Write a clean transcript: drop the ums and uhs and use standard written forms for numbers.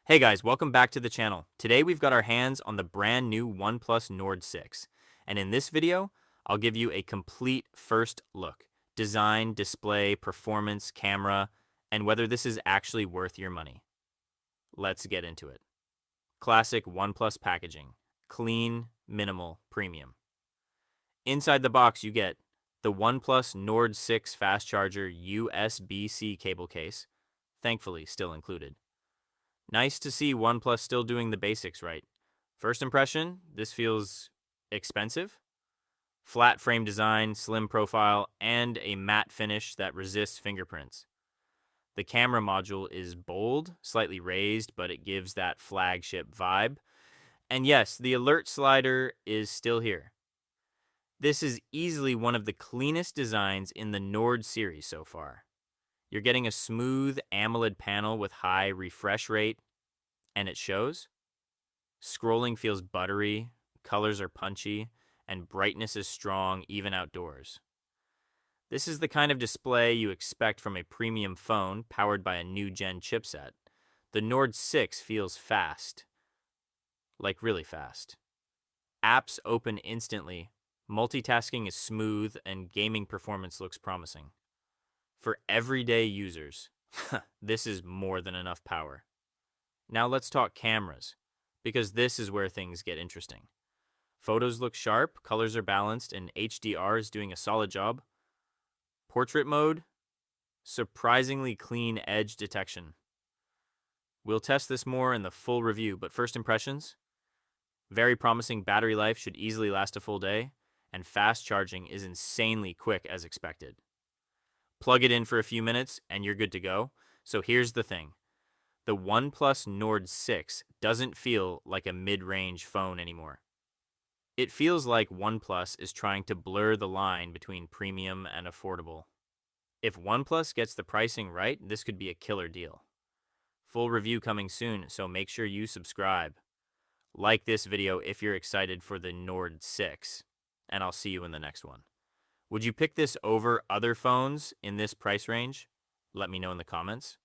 Hey guys, welcome back to the channel. Today we've got our hands on the brand new OnePlus Nord 6. And in this video, I'll give you a complete first look. Design, display, performance, camera, and whether this is actually worth your money. Let's get into it. Classic OnePlus packaging. Clean, minimal, premium. Inside the box you get the OnePlus Nord 6 fast charger USB-C cable case, thankfully still included. Nice to see OnePlus still doing the basics right. First impression, this feels expensive. Flat frame design, slim profile, and a matte finish that resists fingerprints. The camera module is bold, slightly raised, but it gives that flagship vibe. And yes, the alert slider is still here. This is easily one of the cleanest designs in the Nord series so far. You're getting a smooth AMOLED panel with high refresh rate, and it shows. Scrolling feels buttery, colors are punchy, and brightness is strong even outdoors. This is the kind of display you expect from a premium phone powered by a new-gen chipset. The Nord 6 feels fast, like really fast. Apps open instantly, multitasking is smooth, and gaming performance looks promising. For everyday users, this is more than enough power. Now let's talk cameras, because this is where things get interesting. Photos look sharp, colors are balanced, and HDR is doing a solid job. Portrait mode, surprisingly clean edge detection. We'll test this more in the full review, but first impressions? Very promising battery life, should easily last a full day, and fast charging is insanely quick as expected. Plug it in for a few minutes and you're good to go. So here's the thing. The OnePlus Nord 6 doesn't feel like a mid-range phone anymore. It feels like OnePlus is trying to blur the line between premium and affordable. If OnePlus gets the pricing right, this could be a killer deal. Full review coming soon, so make sure you subscribe. Like this video if you're excited for the Nord 6, and I'll see you in the next one. Would you pick this over other phones in this price range? Let me know in the comments.